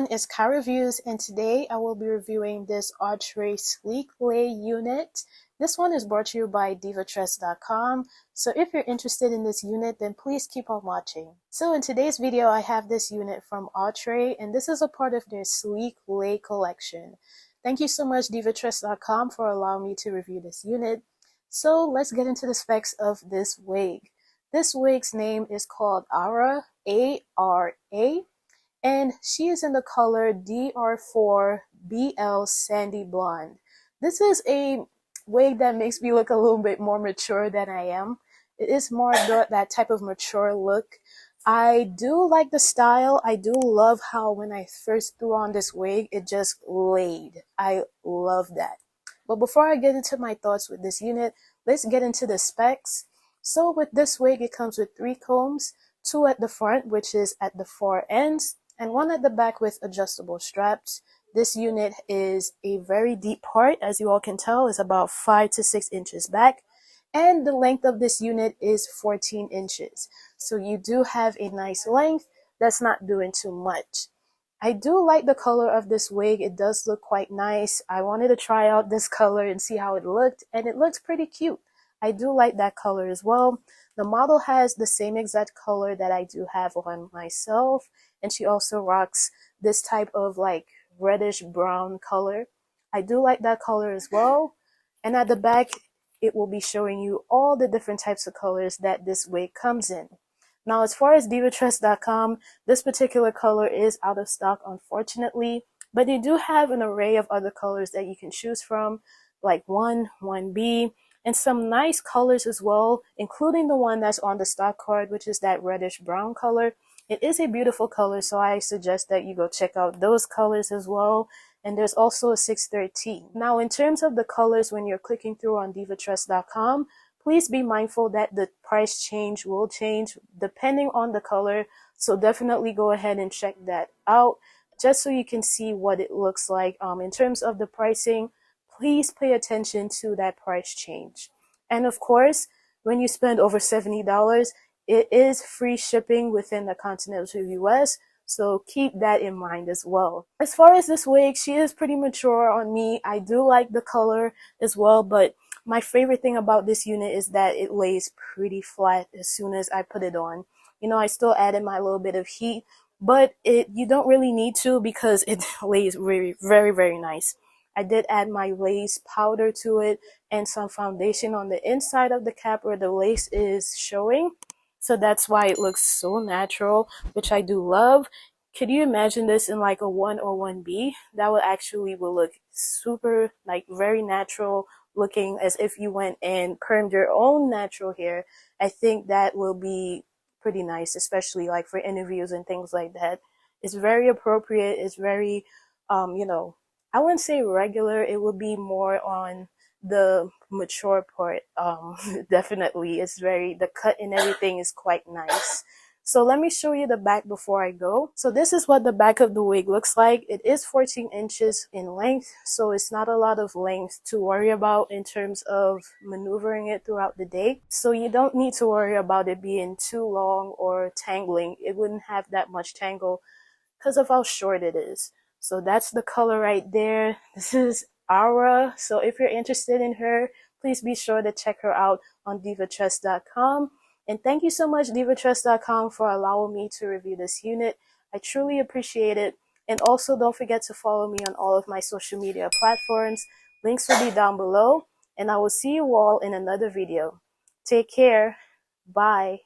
everyone, it's KyReviews, and today I will be reviewing this Archway Sleeklay unit. This one is brought to you by DRFF.com, so if you're interested in this unit, then please keep on watching. So in today's video, I have this unit from Archway, and this is a part of their Sleeklay collection. Thank you so much, DRFF.com, for allowing me to review this unit. So let's get into the specs of this wig. This wig's name is called Ara, A-R-A. And she is in the color DR4 BL Sandy Blonde. This is a wig that makes me look a little bit more mature than I am. It is more that type of mature look. I do like the style. I do love how when I first threw on this wig, it just laid. I love that. But before I get into my thoughts with this unit, let's get into the specs. So with this wig, it comes with 3 combs, 2 at the front, which is at the far ends, and 1 at the back with adjustable straps. This unit is a very deep part, as you all can tell. It's about 5 to 6 inches back, and the length of this unit is 14 inches. So you do have a nice length that's not doing too much. I do like the color of this wig. It does look quite nice. I wanted to try out this color and see how it looked, and it looks pretty cute. I do like that color as well. The model has the same exact color that I do have on myself, and she also rocks this type of like reddish brown color. I do like that color as well. And at the back, it will be showing you all the different types of colors that this wig comes in. Now, as far as DRFF.com, this particular color is out of stock, unfortunately, but they do have an array of other colors that you can choose from, like 1, 1B, and some nice colors as well, including the one that's on the stock card, which is that reddish brown color. It is a beautiful color, so I suggest that you go check out those colors as well. And there's also a 613. Now, in terms of the colors, when you're clicking through on DRFF.com, please be mindful that the price change will change depending on the color. So definitely go ahead and check that out just so you can see what it looks like. In terms of the pricing, please pay attention to that price change. And of course, when you spend over $70, it is free shipping within the continental US, so keep that in mind as well. As far as this wig, she is pretty mature on me. I do like the color as well, but my favorite thing about this unit is that it lays pretty flat as soon as I put it on. You know, I still added my little bit of heat, but you don't really need to because it lays very, very, very nice. I did add my lace powder to it and some foundation on the inside of the cap where the lace is showing. So that's why it looks so natural, which I do love. Could you imagine this in like a 1 or 1B? That would actually look super, like very natural looking, as if you went and permed your own natural hair. I think that will be pretty nice, especially like for interviews and things like that. It's very appropriate. It's very, you know, I wouldn't say regular. It would be more on the mature part. Definitely, it's very, the cut and everything is quite nice. So let me show you the back before I go. So this is what the back of the wig looks like. It is 14 inches in length, so it's not a lot of length to worry about in terms of maneuvering it throughout the day. So you don't need to worry about it being too long or tangling. It wouldn't have that much tangle because of how short it is. So that's the color right there. This is Ara. So if you're interested in her, please be sure to check her out on DRFF.com. And thank you so much, DRFF.com, for allowing me to review this unit. I truly appreciate it. And also don't forget to follow me on all of my social media platforms. Links will be down below. And I will see you all in another video. Take care. Bye.